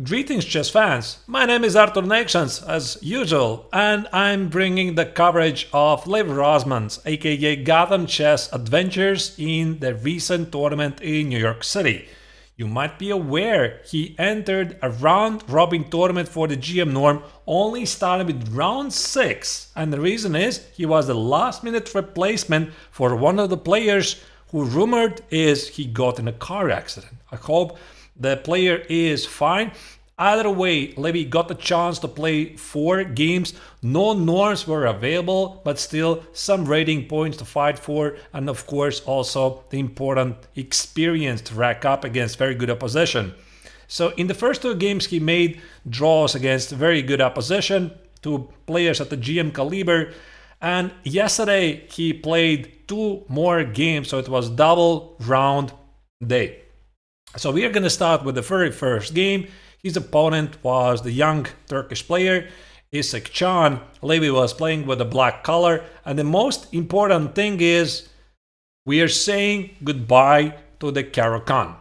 Greetings, chess fans! My name is Artur Neiksans, as usual, and I'm bringing the coverage of Lev Rosman's, aka Gotham Chess adventures in the recent tournament in New York City. You might be aware he entered a round-robin tournament for the GM norm, only starting with round 6, and the reason is he was the last-minute replacement for one of the players who rumored is he got in a car accident. I hope the player is fine. Either way, Levy got the chance to play 4 games. No norms were available, but still some rating points to fight for, and of course also the important experience to rack up against very good opposition. So in the first 2 games he made draws against very good opposition, 2 players at the GM caliber, and yesterday he played 2 more games, so it was double round day. So we are going to start with the very first game. His opponent was the young Turkish player Can. Levy was playing with a black color, and the most important thing is we are saying goodbye to the Caro-Kann.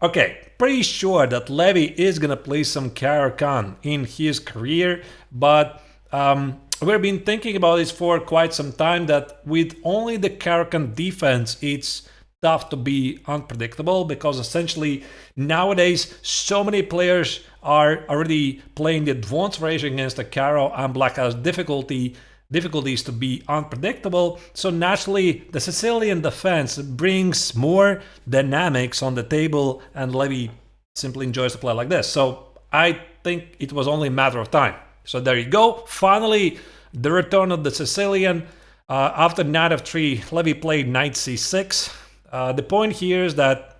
Okay, pretty sure that Levy is going to play some Caro-Kann in his career, but we've been thinking about this for quite some time, that with only the Caro-Kann defense, it's tough to be unpredictable, because essentially nowadays so many players are already playing the advanced variation against the Caro, and Black has difficulties to be unpredictable. So naturally the Sicilian defense brings more dynamics on the table, and Levy simply enjoys to play like this. So I think it was only a matter of time. So there you go. Finally, the return of the Sicilian. After knight f3, Levy played knight c6. The point here is that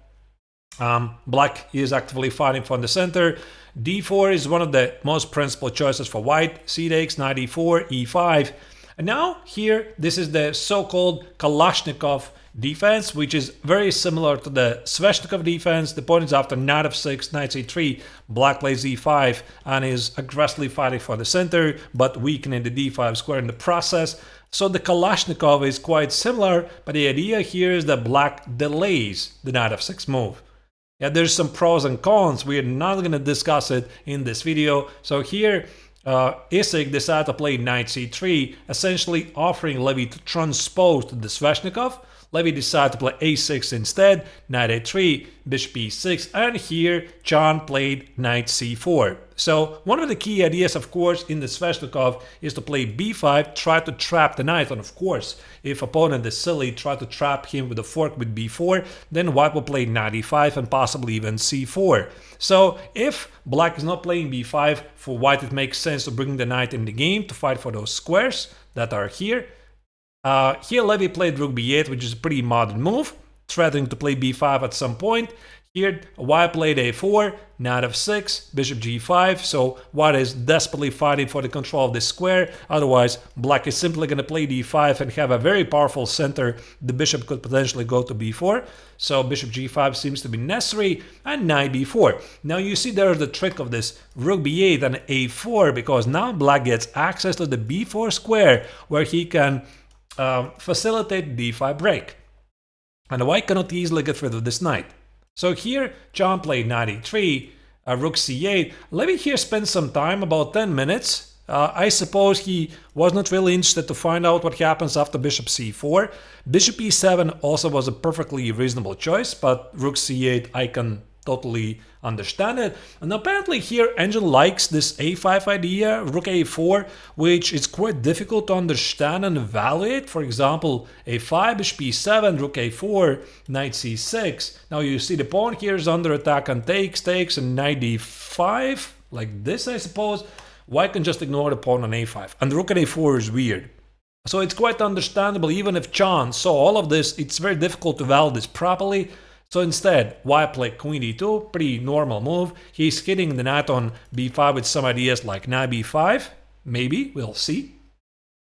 Black is actively fighting from the center. d4 is one of the most principled choices for white. C takes, knight e4, e5. And now here, this is the so-called Kalashnikov defense, which is very similar to the Sveshnikov defense. The point is after knight f6, knight c3, Black plays e5 and is aggressively fighting for the center, but weakening the d5 square in the process. So the Kalashnikov is quite similar, but the idea here is that Black delays the knight f6 move. Yeah, there's some pros and cons. We're not going to discuss it in this video. So here, Isik decided to play knight c3, essentially offering Levy to transpose to the Sveshnikov. Levy decided to play a6 instead, knight a3, bishop e6, and here Can played knight c4. So one of the key ideas, of course, in the Sveshnikov is to play b5, try to trap the knight, and of course, if opponent is silly, try to trap him with a fork with b4, then white will play knight e5 and possibly even c4. So if Black is not playing b5, for white it makes sense to bring the knight in the game to fight for those squares that are here. Here Levy played rook b8, which is a pretty modern move, threatening to play b5 at some point. Here white played a4, knight f6, bishop g5, so white is desperately fighting for the control of this square, otherwise Black is simply going to play d5 and have a very powerful center. The bishop could potentially go to b4, so bishop g5 seems to be necessary, and knight b4. Now you see there's the trick of this rook b8 and a4, because now Black gets access to the b4 square where he can facilitate d5 break, and white cannot easily get rid of this knight. So here Can played knight e3, rook c8. Levy here spent some time, about 10 minutes. I suppose he was not really interested to find out what happens after bishop c4. Bishop e7 also was a perfectly reasonable choice, but rook c8 I can totally understand it. And apparently here Engine likes this a5 idea, rook a4, which is quite difficult to understand and evaluate. For example, a5, bishop e7, rook a4, knight c6. Now you see the pawn here is under attack and takes, and knight d5, like this I suppose. White can just ignore the pawn on a5, and rook at a4 is weird. So it's quite understandable, even if Can saw all of this, it's very difficult to evaluate this properly. So instead, white played queen d2, pretty normal move. He's hitting the knight on b5 with some ideas like knight b5, maybe, we'll see.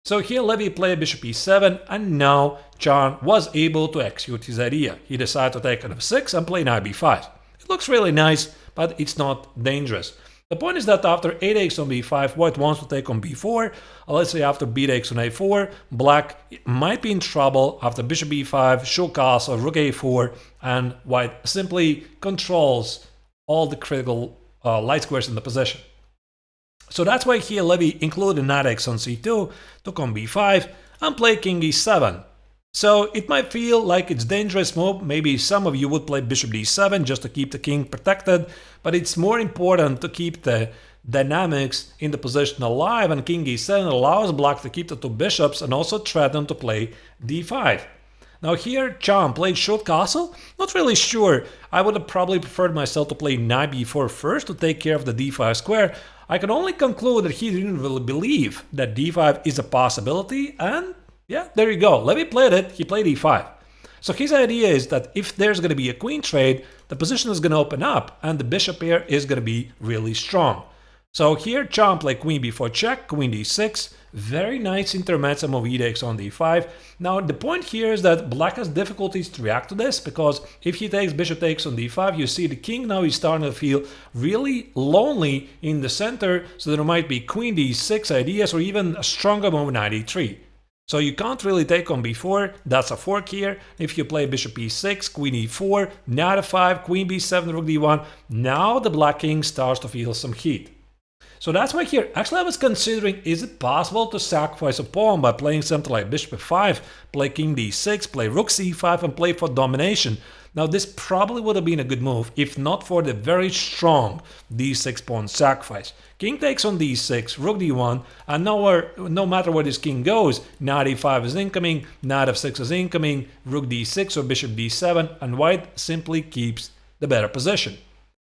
So here Levy played bishop e7, and now Can was able to execute his idea. He decided to take on f6 and play knight b5. It looks really nice, but it's not dangerous. The point is that after a takes on b5, white wants to take on b4. Let's say after b takes on a4, Black might be in trouble after bishop b5, show castle, rook a4, and white simply controls all the critical light squares in the position. So that's why here Levy included knight x on c2, took on b5, and played king e7. So it might feel like it's a dangerous move. Maybe some of you would play bishop d7 just to keep the king protected, but it's more important to keep the dynamics in the position alive, and king e7 allows black to keep the two bishops and also threaten to play d5. Now here Chan played short castle. Not really sure. I would have probably preferred myself to play knight b4 first to take care of the d5 square. I can only conclude that he didn't really believe that d5 is a possibility, and yeah, there you go. Levy played it, he played e5. So his idea is that if there's going to be a queen trade, the position is going to open up and the bishop pair is going to be really strong. So here Chan played queen b4 check, queen d6, very nice intermezzo move e takes on d5. Now the point here is that black has difficulties to react to this, because if he takes bishop takes on d5, you see the king now is starting to feel really lonely in the center, so there might be queen d6 ideas or even a stronger move knight e3. So you can't really take on b4, that's a fork here. If you play bishop e6, queen e4, knight f5, queen b7, rook d1, now the black king starts to feel some heat. So that's why here, actually I was considering, is it possible to sacrifice a pawn by playing something like bishop f5, play king d6, play rook c5 and play for domination. Now this probably would have been a good move if not for the very strong d6 pawn sacrifice. King takes on d6, rook d1, and no matter where this king goes, knight e5 is incoming, knight f6 is incoming, rook d6 or bishop d7, and white simply keeps the better position.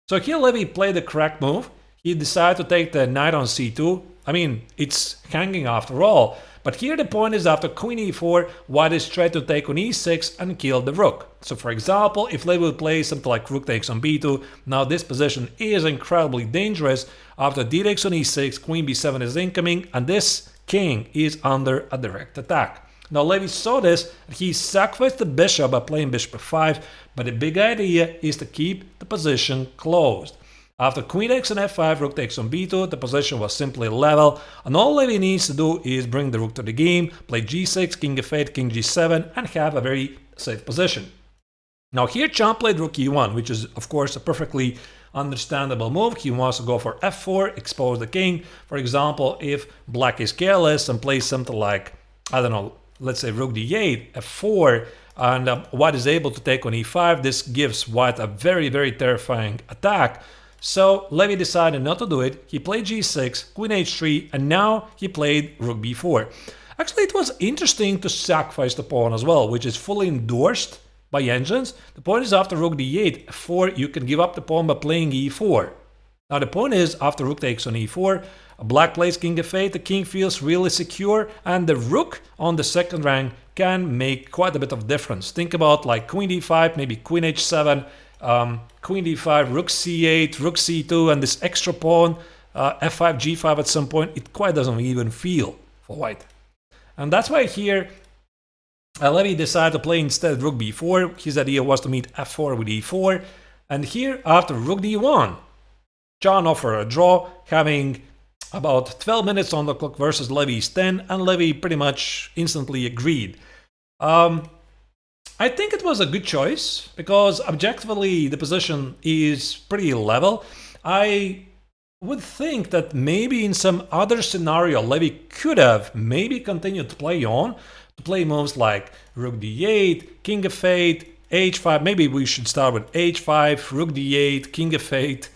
So here Levy played the correct move. He decided to take the knight on c2. I mean, it's hanging after all. But here the point is after queen e4, white is tried to take on e6 and kill the rook. So for example, if Levy would play something like rook takes on b2, now this position is incredibly dangerous. After d takes on e6, queen b7 is incoming, and this king is under a direct attack. Now Levy saw this, he sacrificed the bishop by playing bishop f5, but the big idea is to keep the position closed. After queen takes on f5, rook takes on b2, the position was simply level, and all Levy needs to do is bring the rook to the game, play g6, king f8, king g7, and have a very safe position. Now here Chan played rook e1, which is of course a perfectly understandable move. He wants to go for f4, expose the king. For example, if black is careless and plays something like, I don't know, let's say rook d8, f4, and white is able to take on e5, this gives white a very, very terrifying attack. So Levy decided not to do it. He played g6, queen h3, and now he played rook b4. Actually, it was interesting to sacrifice the pawn as well, which is fully endorsed by engines. The point is after rook d8, f4, you can give up the pawn by playing e4. Now the point is after rook takes on e4, black plays king f8, the king feels really secure, and the rook on the second rank can make quite a bit of difference. Think about like queen d5, maybe queen h7, queen d5, rook c8, rook c2, and this extra pawn, f5, g5 at some point, it quite doesn't even feel for white. And that's why here Levy decided to play instead rook b4. His idea was to meet f4 with e4. And here, after rook d1, Chan offered a draw, having about 12 minutes on the clock versus Levy's 10, and Levy pretty much instantly agreed. I think it was a good choice, because objectively the position is pretty level. I would think that maybe in some other scenario Levy could have maybe continued to play on, to play moves like rook d8, king f8, h5, maybe we should start with h5, rook d8, king f8,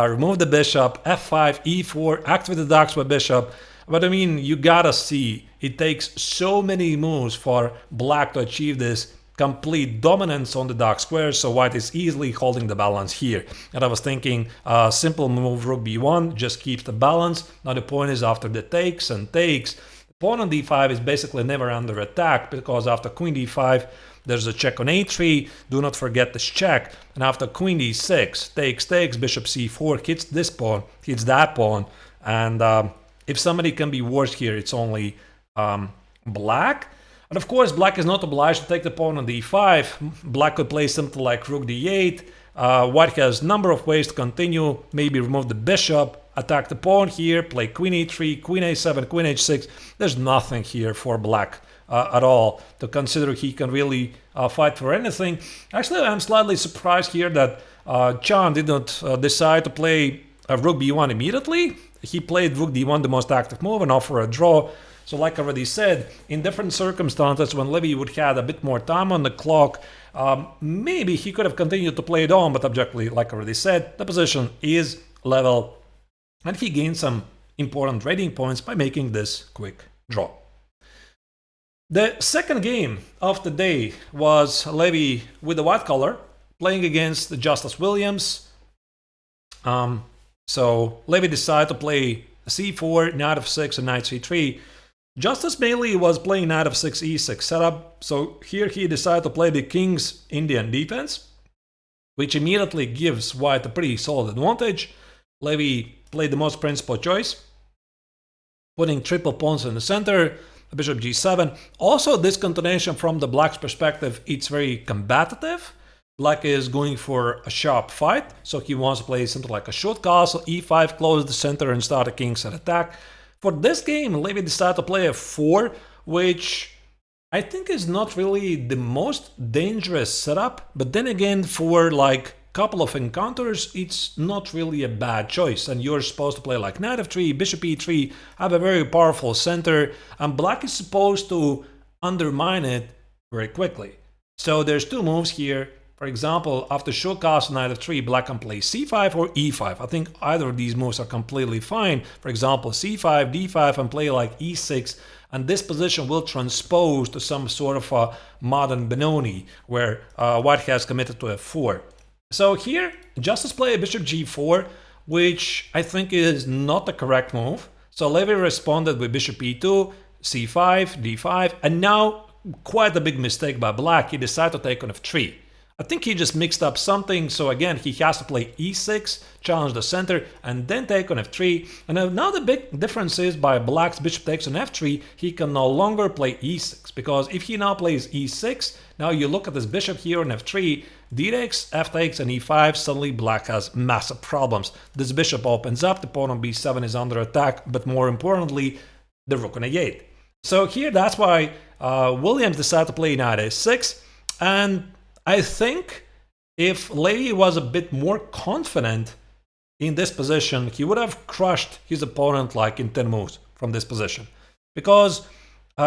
remove the bishop, f5, e4, activate the dark square bishop. But I mean, you gotta see, it takes so many moves for black to achieve this complete dominance on the dark squares, so white is easily holding the balance here. And I was thinking, simple move rook b1 just keeps the balance. Now the point is after the takes and takes, the pawn on d5 is basically never under attack, because after queen d5, there's a check on a3, do not forget this check, and after queen d6, takes, bishop c4, hits this pawn, hits that pawn, and if somebody can be worse here, it's only black. And of course, black is not obliged to take the pawn on d5. Black could play something like rook d8. White has a number of ways to continue. Maybe remove the bishop, attack the pawn here, play queen e3, queen a7, queen h6. There's nothing here for black at all to consider he can really fight for anything. Actually, I'm slightly surprised here that Chan did not decide to play rook b1 immediately. He played rook d1, the most active move, and offer a draw. So like I already said, in different circumstances, when Levy would have a bit more time on the clock, maybe he could have continued to play it on, but objectively, like I already said, the position is level, and he gained some important rating points by making this quick draw. The second game of the day was Levy with the white color, playing against Justice Williams. So Levy decided to play c4, knight f6, and knight c3. Justice mainly was playing knight f6, e6 setup, so here he decided to play the king's Indian defense, which immediately gives white a pretty solid advantage. Levy played the most principled choice, putting triple pawns in the center, bishop g7. Also, this continuation from the black's perspective, it's very combative. Black is going for a sharp fight, so he wants to play something like a short castle, e5, close the center, and start a kingside attack. For this game, Levy decided to play f4, which I think is not really the most dangerous setup, but then again, for like couple of encounters, it's not really a bad choice, and you're supposed to play like knight f3, bishop e3, have a very powerful center, and black is supposed to undermine it very quickly. So there's two moves here. For example, after short castle knight f3, black can play c5 or e5. I think either of these moves are completely fine. For example, c5, d5, and play like e6, and this position will transpose to some sort of a modern Benoni, where white has committed to f4. So here, Justice played bishop g4, which I think is not the correct move. So Levy responded with bishop e2, c5, d5, and now, quite a big mistake by black, he decided to take on f3. I think he just mixed up something, so again, he has to play e6, challenge the center, and then take on f3. And now the big difference is by black's bishop takes on f3, he can no longer play e6, because if he now plays e6, now you look at this bishop here on f3, d takes, f takes, and e5, suddenly black has massive problems. This bishop opens up, the pawn on b7 is under attack, but more importantly, the rook on a8. So here, that's why Williams decided to play knight a6, and I think if Levy was a bit more confident in this position, he would have crushed his opponent like in 10 moves from this position. Because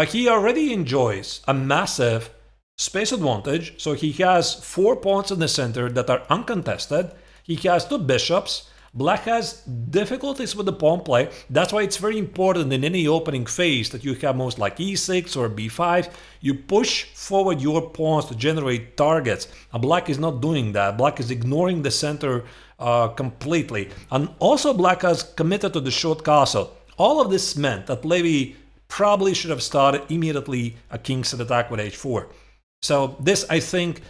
he already enjoys a massive space advantage, so he has 4 pawns in the center that are uncontested, he has 2 bishops, black has difficulties with the pawn play. That's why it's very important in any opening phase that you have moves like e6 or b5. You push forward your pawns to generate targets. And black is not doing that. Black is ignoring the center completely. And also black has committed to the short castle. All of this meant that Levy probably should have started immediately a kingside attack with h4. So this, I think,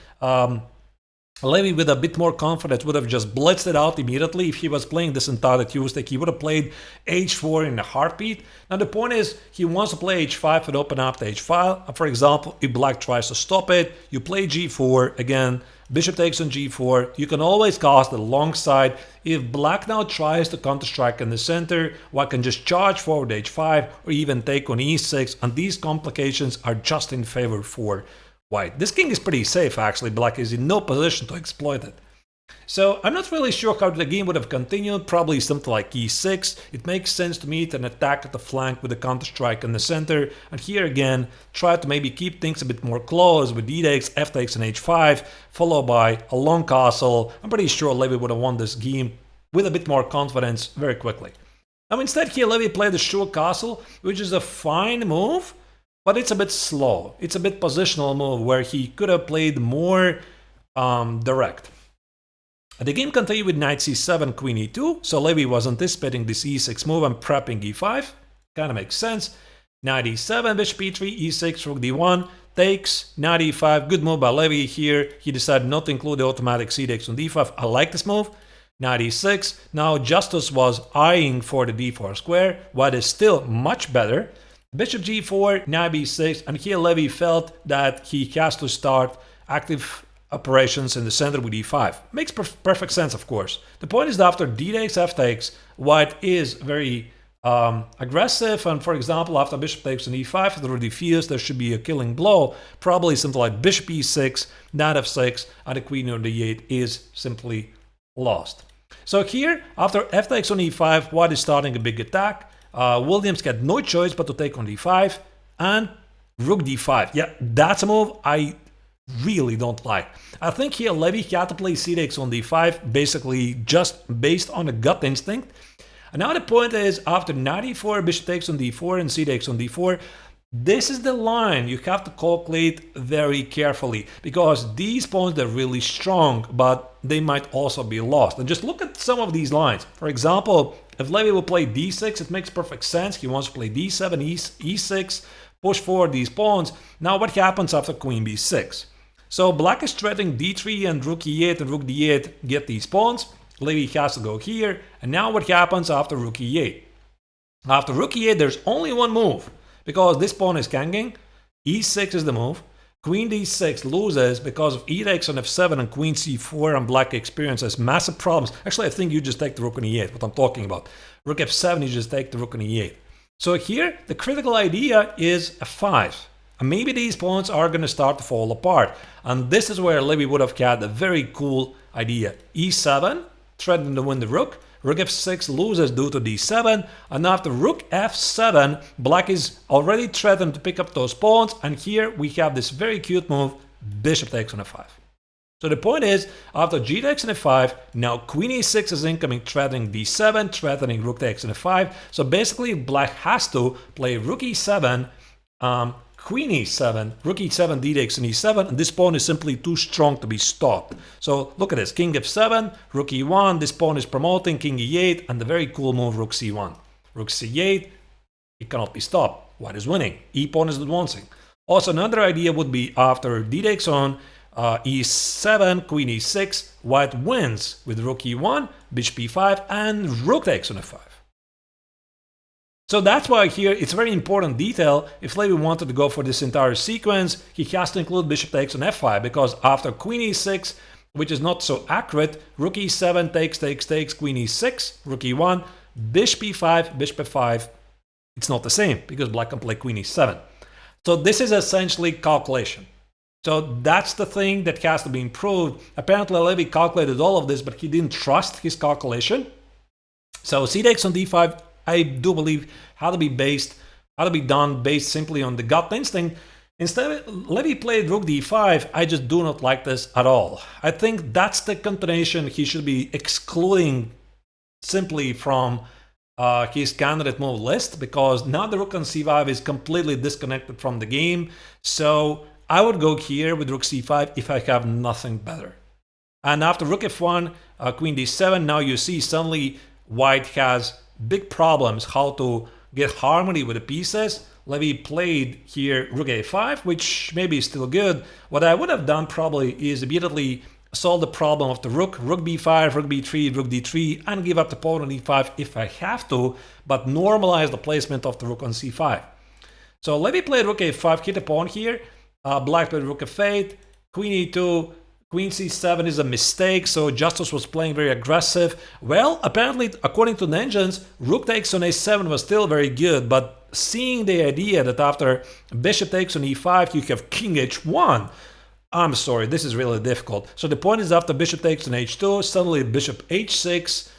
Levy with a bit more confidence would have just blitzed it out immediately. If he was playing this entire Tuesday, he would have played h4 in a heartbeat. Now the point is, he wants to play h5 and open up the h file. For example, if black tries to stop it, you play g4, again, bishop takes on g4, you can always cast the long side. If black now tries to counter-strike in the center, white can just charge forward h5 or even take on e6, and these complications are just in favor for white. This king is pretty safe actually, black is in no position to exploit it. So I'm not really sure how the game would have continued, probably something like e6. It makes sense to me to an attack at the flank with a counter-strike in the center, and here again, try to maybe keep things a bit more close with d takes, f takes, and h5, followed by a long castle. I'm pretty sure Levy would have won this game with a bit more confidence very quickly. Now instead here Levy played the short castle, which is a fine move, but it's a bit slow. It's a bit positional move where he could have played more direct. The game continued with knight c7, queen e2, so Levy was anticipating this e6 move and prepping e5. Kind of makes sense. Knight e7, bishop e3, e6, rook d1, takes, knight e5. Good move by Levy here. He decided not to include the automatic c takes on d5. I like this move. Knight e6. Now Justice was eyeing for the d4 square. White is still much better. Bishop g4, knight b6, and here Levy felt that he has to start active operations in the center with e5. Makes perfect sense, of course. The point is that after d takes, f takes, white is very aggressive, and for example, after bishop takes on e5, after the defuse, there should be a killing blow, probably something like bishop e6, knight f6, and the queen on d8 is simply lost. So here, after f takes on e5, white is starting a big attack. Williams got no choice but to take on d5, and rook d5. Yeah, that's a move I really don't like. I think here Levy had to play c takes on d5, basically just based on a gut instinct. And now the point is, after knight e4, bishop takes on d4, and c takes on d4, this is the line you have to calculate very carefully, because these pawns are really strong, but they might also be lost. And just look at some of these lines. For example, if Levy will play d6, it makes perfect sense. He wants to play d7, e6, push forward these pawns. Now what happens after queen b6? So black is threatening d3 and rook e8 and rook d8 get these pawns. Levy has to go here. And now what happens after rook e8? After rook e8, there's only one move, because this pawn is hanging. e6 is the move. Queen d6 loses because of e takes on f7 and queen c4, and black experiences massive problems. Actually, I think you just take the rook on e8, what I'm talking about. Rook f7, you just take the rook on e8. So here, the critical idea is f5. And maybe these pawns are going to start to fall apart. And this is where Levy would have had a very cool idea. e7, threatening to win the rook. Rook f6 loses due to d7, and after rook f7, black is already threatened to pick up those pawns, and here we have this very cute move, bishop takes on f5. So the point is, after g takes on f5, now queen e6 is incoming, threatening d7, threatening rook takes on f5, so basically black has to play rook e7, queen e7, rook e7, d takes on e7, and this pawn is simply too strong to be stopped. So look at this, king f7, rook e1, this pawn is promoting, king e8, and the very cool move rook c1. Rook c8, it cannot be stopped. White is winning, e pawn is advancing. Also another idea would be after d takes on e7, queen e6, white wins with rook e1, bishop e5, and rook takes on f5. So that's why here it's a very important detail. If Levy wanted to go for this entire sequence, he has to include bishop takes on f5, because after queen e6, which is not so accurate, rook e7 takes, queen e6, rook e1, bishop e5, bishop f5, it's not the same, because black can play queen e7. So this is essentially calculation. So that's the thing that has to be improved. Apparently Levy calculated all of this, but he didn't trust his calculation. So c takes on d5, I do believe had to be done based simply on the gut instinct. Instead, Levy played rook d5. I just do not like this at all. I think that's the combination he should be excluding simply from his candidate move list, because now the rook on c5 is completely disconnected from the game. So I would go here with rook c5 if I have nothing better. And after rook f1, queen d7, now you see suddenly white has big problems how to get harmony with the pieces. Levy played here rook a5, which maybe is still good. What I would have done probably is immediately solve the problem of the rook b5, rook b3, rook d3, and give up the pawn on e5 if I have to, but normalize the placement of the rook on c5. So Levy played rook a5, hit the pawn here. Black played rook f8, queen e2, queen c7 is a mistake, so Justus was playing very aggressive. Well, apparently, according to Neiksans, rook takes on a7 was still very good, but seeing the idea that after bishop takes on e5, you have king h1, I'm sorry, this is really difficult. So the point is, after bishop takes on h2, suddenly bishop h6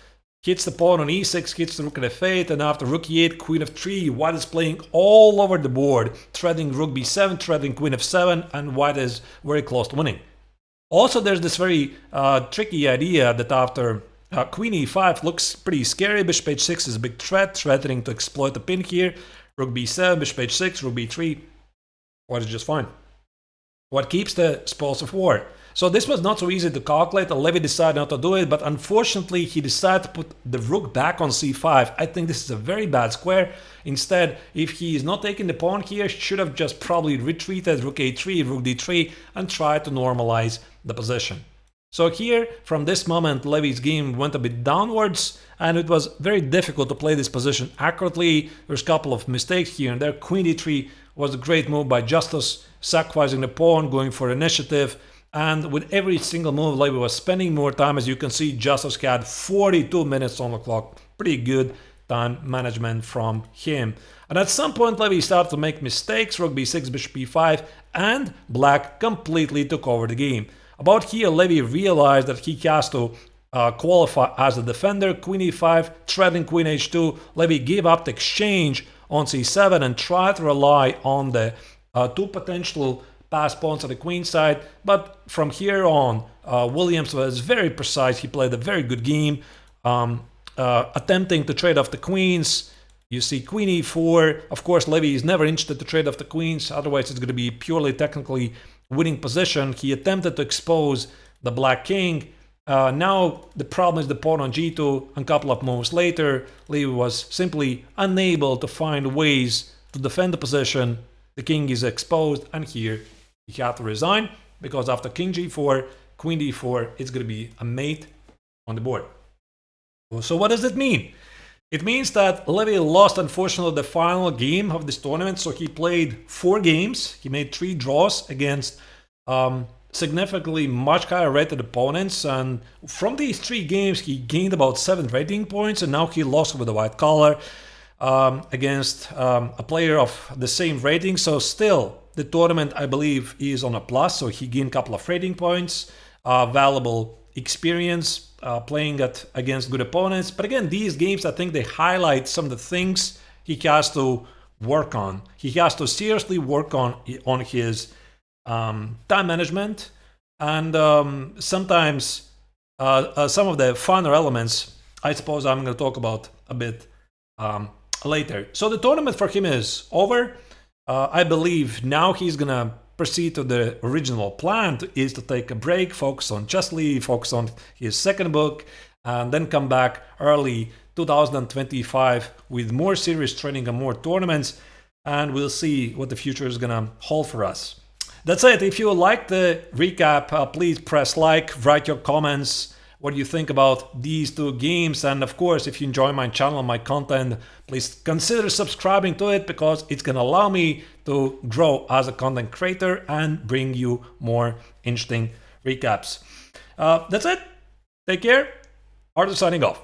hits the pawn on e6, hits the rook on f8, and after rook e8, queen f3, white is playing all over the board, threatening rook b7, threatening queen f7, and white is very close to winning. Also, there's this very tricky idea that after queen e5 looks pretty scary. Bishop h6 is a big threat, threatening to exploit the pin here. Rook b7, bishop h6, rook b3. White is just fine. What keeps the spoils of war? So this was not so easy to calculate. Levy decided not to do it, but unfortunately he decided to put the rook back on c5. I think this is a very bad square. Instead, if he is not taking the pawn here, he should have just probably retreated rook a3, rook d3, and tried to normalize the position. So here, from this moment, Levy's game went a bit downwards, and it was very difficult to play this position accurately. There's a couple of mistakes here and there. Queen d3 was a great move by Justus, sacrificing the pawn, going for initiative. And with every single move, Levy was spending more time. As you can see, Justus had 42 minutes on the clock. Pretty good. time management from him. And at some point, Levy started to make mistakes, rook b6, bishop e5, and black completely took over the game. About here, Levy realized that he has to qualify as a defender. Queen e5, threatening queen h2. Levy gave up the exchange on c7 and tried to rely on the two potential pass pawns on the queen side. But from here on, Williams was very precise. He played a very good game, attempting to trade off the queens. You see queen e4. Of course, Levy is never interested to trade off the queens. Otherwise, it's going to be purely technically winning position. He attempted to expose the black king. Now the problem is the pawn on g2. A couple of moves later, Levy was simply unable to find ways to defend the position. The king is exposed, and here he had to resign because after king g4, queen d4, it's going to be a mate on the board. So what does it mean? It means that Levy lost, unfortunately, the final game of this tournament. So he played 4 games. He made 3 draws against significantly much higher rated opponents. And from these 3 games, he gained about 7 rating points. And now he lost with a white collar against a player of the same rating. So still, the tournament, I believe, is on a plus. So he gained a couple of rating points, valuable experience. Playing against good opponents. But again, these games, I think they highlight some of the things he has to work on. He has to seriously work on his time management, and sometimes some of the finer elements, I suppose I'm going to talk about a bit later. So the tournament for him is over. I believe now he's going to proceed to the original plan, is to take a break, focus on Chess League, focus on his second book, and then come back early 2025 with more serious training and more tournaments, and we'll see what the future is gonna hold for us. That's it. If you like the recap, please press like, write your comments, what do you think about these 2 games, and of course, if you enjoy my channel, my content, please consider subscribing to it because it's gonna allow me to grow as a content creator and bring you more interesting recaps. That's it. Take care. Arturs signing off.